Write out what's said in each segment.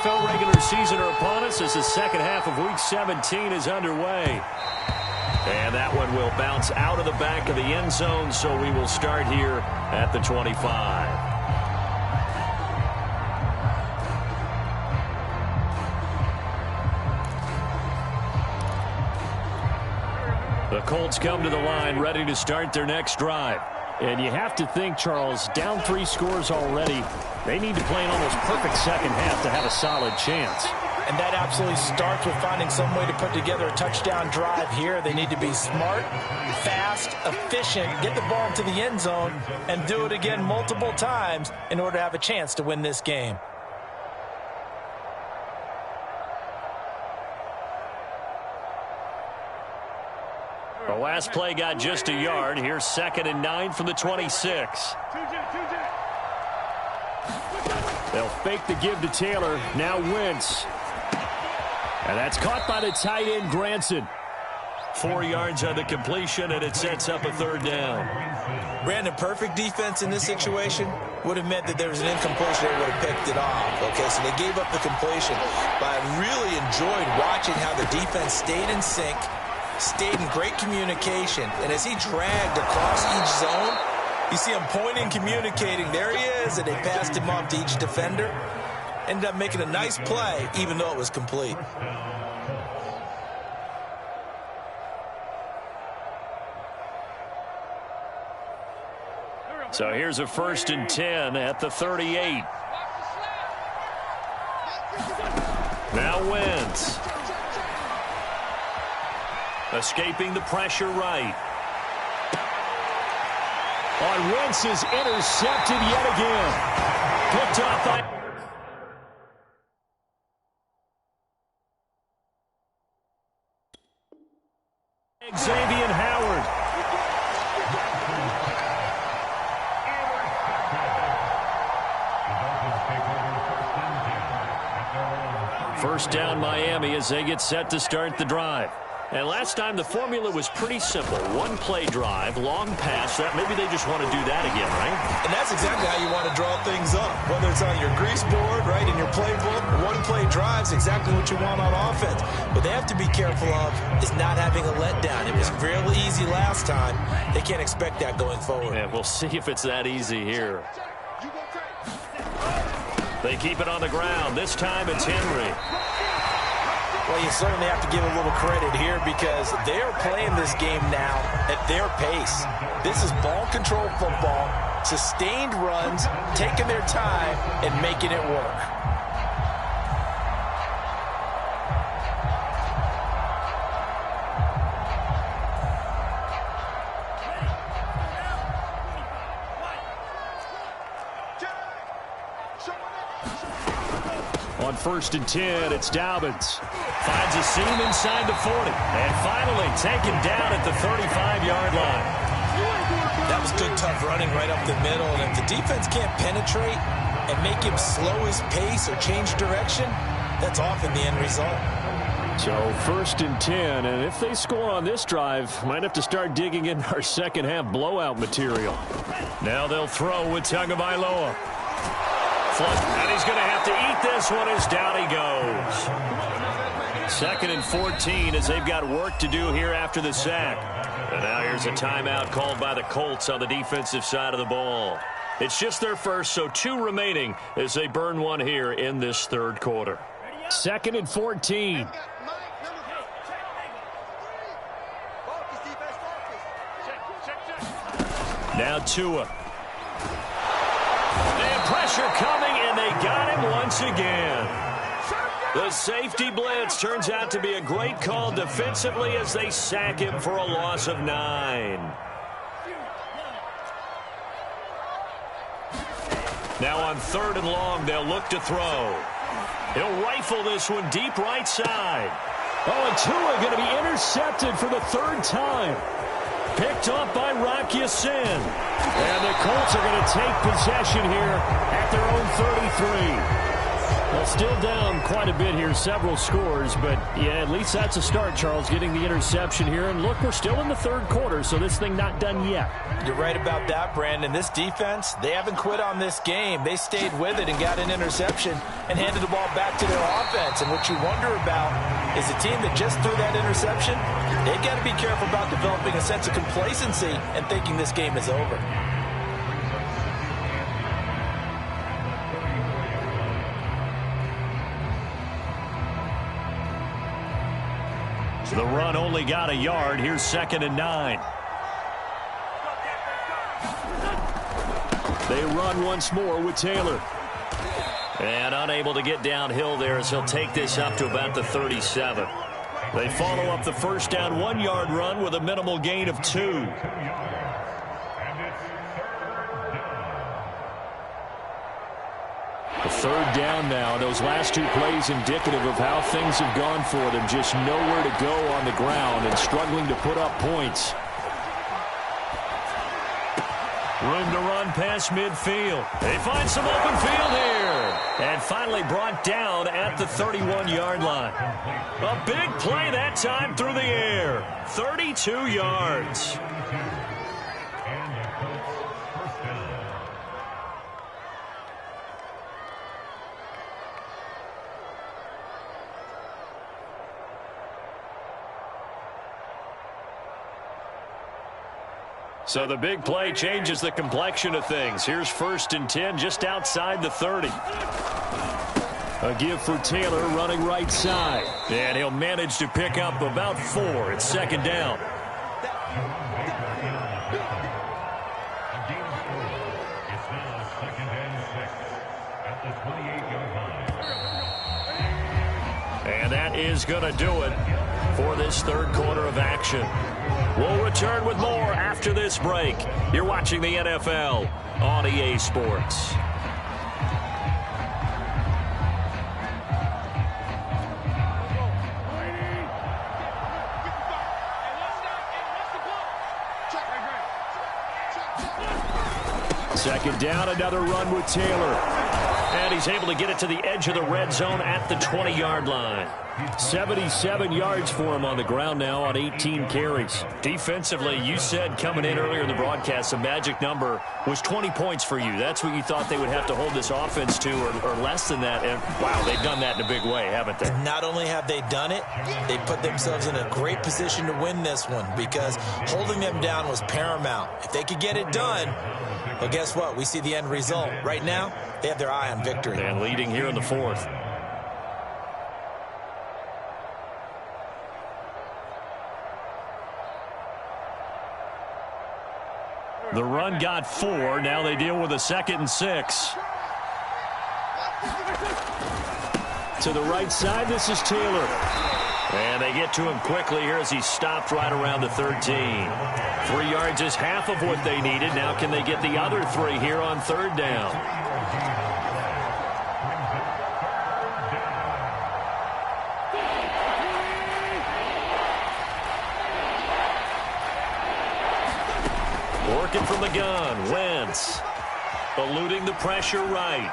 NFL regular season are upon us as the second half of Week 17 is underway. And that one will bounce out of the back of the end zone, so we will start here at the 25. The Colts come to the line ready to start their next drive. And you have to think, Charles, down 3 scores already. They need to play an almost perfect second half to have a solid chance. And that absolutely starts with finding some way to put together a touchdown drive here. They need to be smart, fast, efficient, get the ball into the end zone, and do it again multiple times in order to have a chance to win this game. The last play got just a yard. Here's 2nd and 9 from the 26. They'll fake the give to Taylor. Now Wentz. And that's caught by the tight end, Granson. 4 yards on the completion, and it sets up a 3rd down. Brandon, perfect defense in this situation would have meant that there was an incompletion. They would have picked it off. Okay, so they gave up the completion. But I really enjoyed watching how the defense stayed in sync, stayed in great communication. And as he dragged across each zone, you see him pointing, communicating. There he is, and they passed him off to each defender. Ended up making a nice play, even though it was complete. So here's a 1st and 10 at the 38. Now Wentz. Escaping the pressure right. On Wentz is intercepted yet again. Picked off by Xavier Howard. First down Miami as they get set to start the drive. And last time the formula was pretty simple. 1-play drive, long pass. That maybe they just want to do that again, right? And that's exactly how you want to draw things up. Whether it's on your grease board, right, in your playbook, 1-play drive is exactly what you want on offense. What they have to be careful of is not having a letdown. It was fairly easy last time. They can't expect that going forward. Yeah, we'll see if it's that easy here. They keep it on the ground. This time it's Henry. Well, you certainly have to give a little credit here because they are playing this game now at their pace. This is ball control football, sustained runs, taking their time, and making it work. On 1st and 10, it's Dobbins. Finds a seam inside the 40. And finally taken down at the 35-yard line. That was good, tough running right up the middle. And if the defense can't penetrate and make him slow his pace or change direction, that's often the end result. So 1st and 10, and if they score on this drive, might have to start digging in our second half blowout material. Now they'll throw with Tagovailoa. And he's going to have to eat this one as down he goes. 2nd and 14 as they've got work to do here after the sack. And now here's a timeout called by the Colts on the defensive side of the ball. It's just their first, so 2 remaining as they burn one here in this 3rd quarter. 2nd and 14. Now Tua. And pressure coming, and they got him once again. The safety blitz turns out to be a great call defensively as they sack him for a loss of 9. Now on 3rd and long, they'll look to throw. He'll rifle this one deep right side. Oh, and Tua going to be intercepted for the 3rd time. Picked up by Rock Ya-Sin. And the Colts are going to take possession here at their own 33. Well, still down quite a bit here, several scores, but yeah, at least that's a start, Charles, getting the interception here. And look, we're still in the third quarter, so this thing not done yet. You're right about that, Brandon. This defense, they haven't quit on this game. They stayed with it and got an interception and handed the ball back to their offense. And what you wonder about is a team that just threw that interception, they've got to be careful about developing a sense of complacency and thinking this game is over. The run only got a yard. Here's 2nd and 9. They run once more with Taylor. And unable to get downhill there as he'll take this up to about the 37. They follow up the first down 1-yard run with a minimal gain of 2. The third down now. Those last 2 plays indicative of how things have gone for them. Just nowhere to go on the ground and struggling to put up points. Room to run past midfield. They find some open field here. And finally brought down at the 31-yard line. A big play that time through the air. 32 yards. So the big play changes the complexion of things. Here's 1st and 10 just outside the 30. A give for Taylor running right side. And he'll manage to pick up about 4. It's 2nd down. And that is going to do it for this third quarter of action. We'll return with more after this break. You're watching the NFL on EA Sports. Second down, another run with Taylor. And he's able to get it to the edge of the red zone at the 20-yard line. 77 yards for him on the ground now on 18 carries. Defensively, you said coming in earlier in the broadcast, the magic number was 20 points for you. That's what you thought they would have to hold this offense to, or less than that. And, wow, they've done that in a big way, haven't they? Not only have they done it, they put themselves in a great position to win this one because holding them down was paramount. If they could get it done, well, guess what? We see the end result. Right now, they have their eye on victory. And leading here in the 4th. The run got 4. Now they deal with a 2nd and 6. To the right side, this is Taylor. And they get to him quickly here as he stopped right around the 13. 3 yards is half of what they needed. Now can they get the other 3 here on 3rd down? Working from the gun, Wentz. Eluding the pressure right.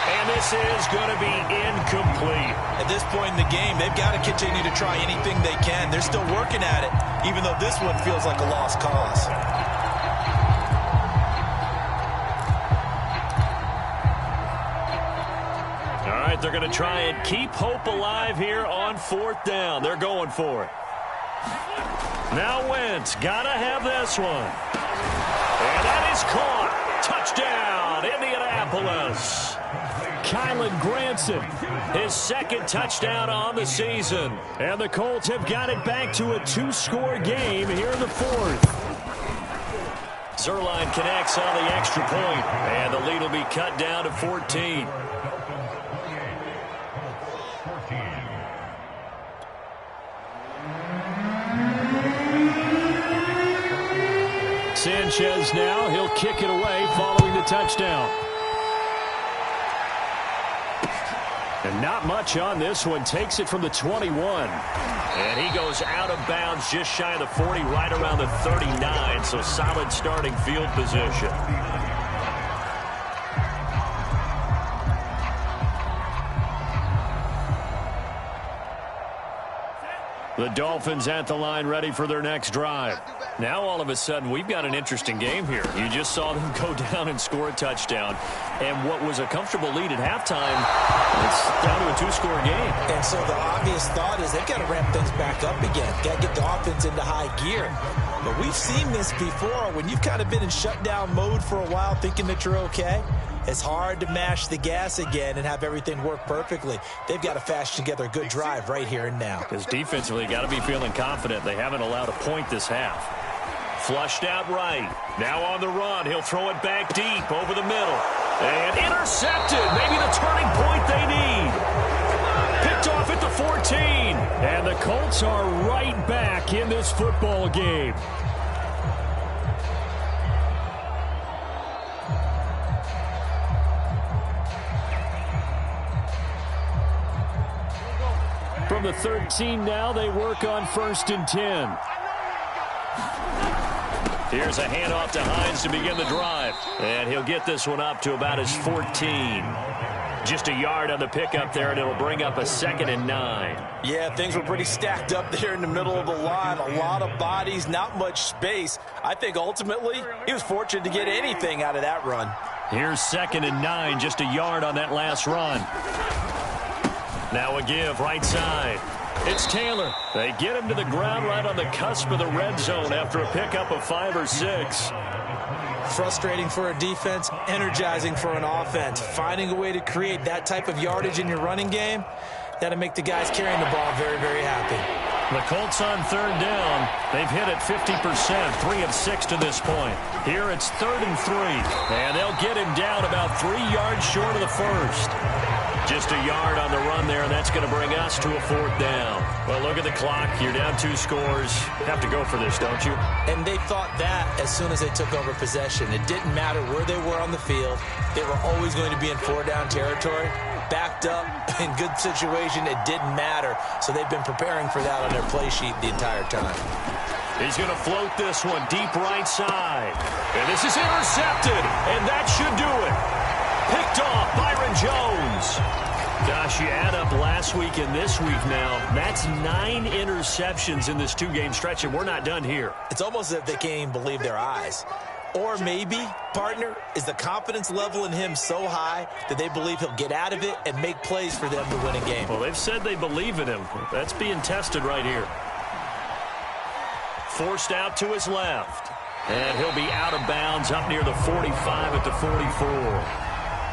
And this is going to be incomplete. At this point in the game, they've got to continue to try anything they can. They're still working at it, even though this one feels like a lost cause. All right, they're going to try and keep hope alive here on 4th down. They're going for it. Now Wentz, gotta have this one. And that is caught. Touchdown, Indianapolis. Kylen Granson, his 2nd touchdown on the season. And the Colts have got it back to a 2-score game here in the 4th. Zuerlein connects on the extra point, and the lead will be cut down to 14. Sanchez now, he'll kick it away following the touchdown. And not much on this one. Takes it from the 21. And he goes out of bounds just shy of the 40, right around the 39. So solid starting field position. The Dolphins at the line ready for their next drive. Now all of a sudden we've got an interesting game here. You just saw them go down and score a touchdown. And what was a comfortable lead at halftime, it's down to a two-score game. And so the obvious thought is they've got to ramp things back up again. Got to get the offense into high gear. But we've seen this before. When you've kind of been in shutdown mode for a while thinking that you're okay, it's hard to mash the gas again and have everything work perfectly. They've got to fashion together a good drive right here and now. Because defensively, got to be feeling confident. They haven't allowed a point this half. Flushed out right. Now on the run. He'll throw it back deep over the middle. And intercepted. Maybe the turning point they need. Picked off at the 14. And the Colts are right back in this football game. From the 13 now, they work on 1st and 10. Here's a handoff to Hines to begin the drive. And he'll get this one up to about his 14. Just a yard on the pickup there, and it'll bring up a 2nd and 9. Yeah, things were pretty stacked up there in the middle of the line. A lot of bodies, not much space. I think ultimately he was fortunate to get anything out of that run. Here's 2nd and 9, just a yard on that last run. Now a give, right side. It's Taylor. They get him to the ground right on the cusp of the red zone after a pickup of 5 or 6. Frustrating for a defense, energizing for an offense. Finding a way to create that type of yardage in your running game, that'll make the guys carrying the ball very, very happy. The Colts on 3rd down. They've hit it 50%, 3 of 6 to this point. Here it's 3rd and 3, and they'll get him down about 3 yards short of the first. Just a yard on the run there, and that's going to bring us to a 4th down. Well, look at the clock. You're down 2 scores. Have to go for this, don't you? And they thought that as soon as they took over possession. It didn't matter where they were on the field. They were always going to be in 4-down territory. Backed up, in good situation, it didn't matter. So they've been preparing for that on their play sheet the entire time. He's going to float this one deep right side. And this is intercepted, and that should do it. Picked off Byron Jones. Gosh, you add up last week and this week now. That's 9 interceptions in this 2-game stretch, and we're not done here. It's almost as if they can't even believe their eyes. Or maybe, partner, is the confidence level in him so high that they believe he'll get out of it and make plays for them to win a game. Well, they've said they believe in him. That's being tested right here. Forced out to his left. And he'll be out of bounds up near the 45 at the 44.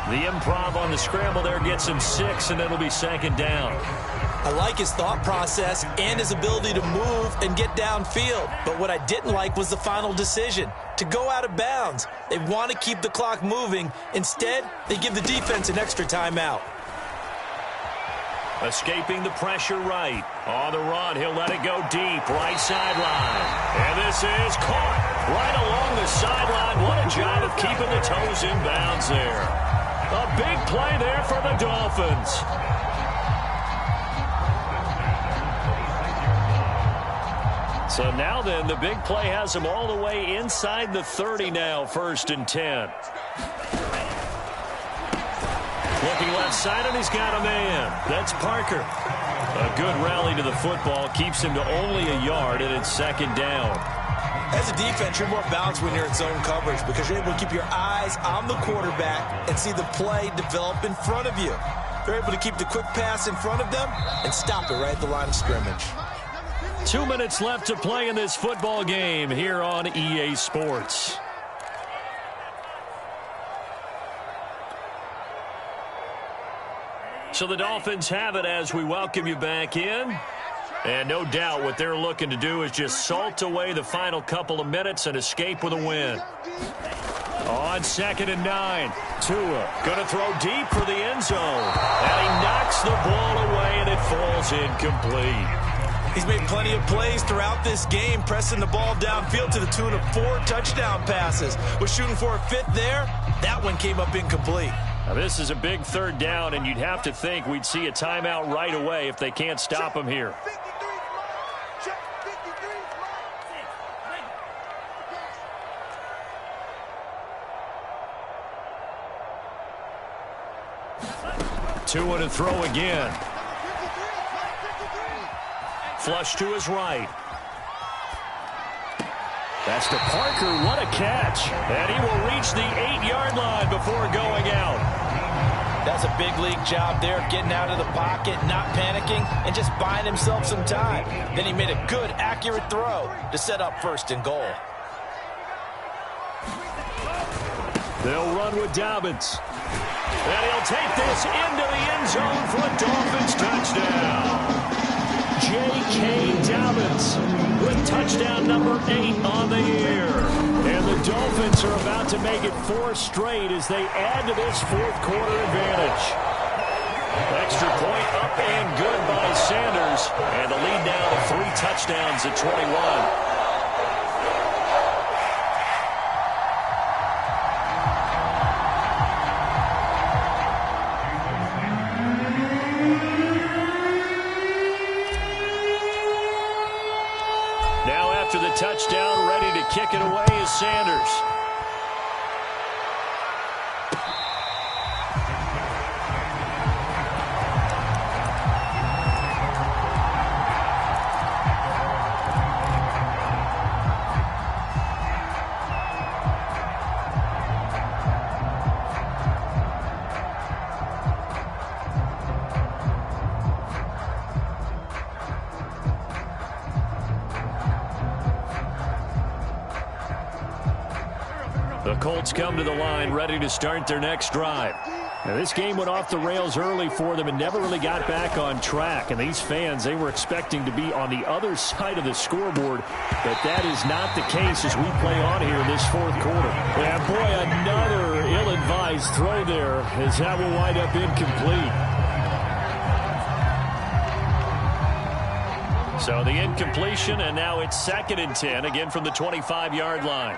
The improv on the scramble there gets him 6, and it'll be 2nd down. I like his thought process and his ability to move and get downfield. But what I didn't like was the final decision, to go out of bounds. They want to keep the clock moving. Instead, they give the defense an extra timeout. Escaping the pressure right. On the run, he'll let it go deep, right sideline. And this is caught right along the sideline. What a job of keeping the toes in bounds there. A big play there for the Dolphins. So now then, the big play has them all the way inside the 30 now, 1st and 10. Looking left side, and he's got a man. That's Parker. A good rally to the football keeps him to only a yard, and it's 2nd down. As a defense, you're more balanced when you're in zone coverage because you're able to keep your eyes on the quarterback and see the play develop in front of you. They're able to keep the quick pass in front of them and stop it right at the line of scrimmage. 2 minutes left to play in this football game here on EA Sports. So the Dolphins have it as we welcome you back in. And no doubt what they're looking to do is just salt away the final couple of minutes and escape with a win. On 2nd and 9, Tua going to throw deep for the end zone. And he knocks the ball away, and it falls incomplete. He's made plenty of plays throughout this game, pressing the ball downfield to the tune of 4 touchdown passes. Was shooting for a 5th there. That one came up incomplete. Now this is a big 3rd down, and you'd have to think we'd see a timeout right away if they can't stop him here. Tua to throw again. Flush to his right. That's to Parker. What a catch. And he will reach the 8-yard line before going out. That's a big league job there, getting out of the pocket, not panicking, and just buying himself some time. Then he made a good, accurate throw to set up 1st and goal. They'll run with Dobbins. And he'll take this into the end zone for a Dolphins touchdown. J.K. Dobbins with touchdown number 8 on the year. And the Dolphins are about to make it 4 straight as they add to this 4th quarter advantage. Extra point up and good by Sanders. And the lead now to 3 touchdowns at 21. After the touchdown, ready to kick it away is Sanders. The Colts come to the line ready to start their next drive. Now, this game went off the rails early for them and never really got back on track. And these fans, they were expecting to be on the other side of the scoreboard. But that is not the case as we play on here in this 4th quarter. Yeah, boy, another ill-advised throw there as that will wind up incomplete. So the incompletion, and now it's 2nd and 10, again from the 25-yard line.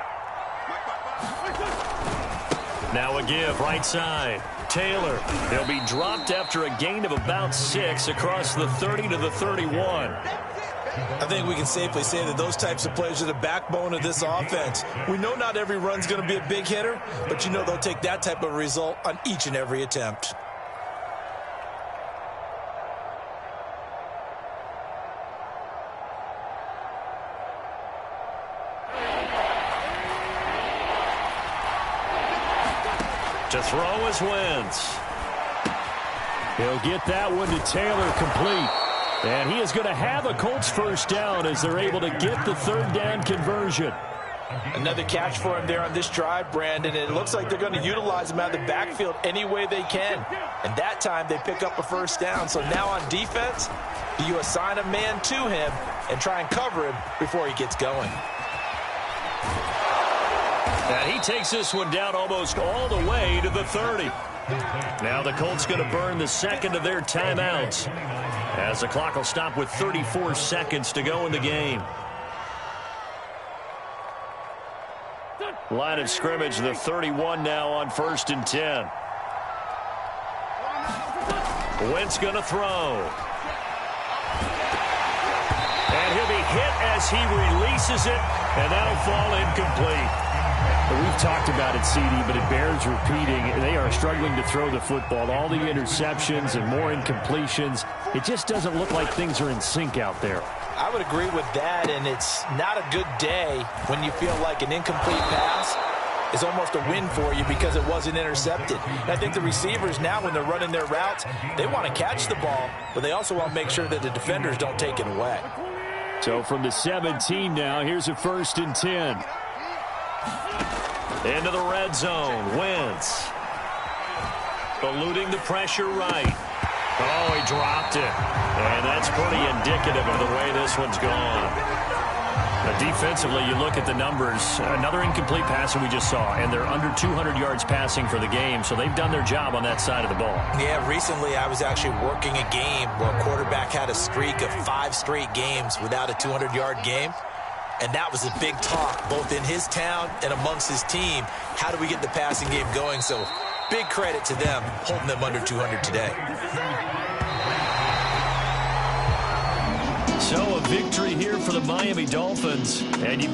Now a give, right side. Taylor, they'll be dropped after a gain of about 6 across the 30 to the 31. I think we can safely say that those types of plays are the backbone of this offense. We know not every run's going to be a big hitter, but you know they'll take that type of result on each and every attempt. To throw is Wentz. He'll get that one to Taylor complete. And he is going to have a Colts 1st down as they're able to get the 3rd down conversion. Another catch for him there on this drive, Brandon. And it looks like they're going to utilize him out of the backfield any way they can. And that time they pick up a 1st down. So now on defense, do you assign a man to him and try and cover him before he gets going? And he takes this one down almost all the way to the 30. Now the Colts going to burn the 2nd of their timeouts as the clock will stop with 34 seconds to go in the game. Line of scrimmage, the 31 now on 1st and 10. Wentz going to throw. And he'll be hit as he releases it, and that'll fall incomplete. We've talked about it, CD, but it bears repeating. They are struggling to throw the football. All the interceptions and more incompletions. It just doesn't look like things are in sync out there. I would agree with that, and it's not a good day when you feel like an incomplete pass is almost a win for you because it wasn't intercepted. And I think the receivers now, when they're running their routes, they want to catch the ball, but they also want to make sure that the defenders don't take it away. So from the 17 now, here's a 1st and 10. Into the red zone, Wentz. Eluding the pressure right. Oh, he dropped it. And that's pretty indicative of the way this one's gone. Now, defensively, you look at the numbers. Another incomplete pass that we just saw, and they're under 200 yards passing for the game, so they've done their job on that side of the ball. Yeah, recently I was actually working a game where a quarterback had a streak of 5 straight games without a 200-yard game. And that was a big talk, both in his town and amongst his team. How do we get the passing game going? So big credit to them holding them under 200 today. So a victory here for the Miami Dolphins. And you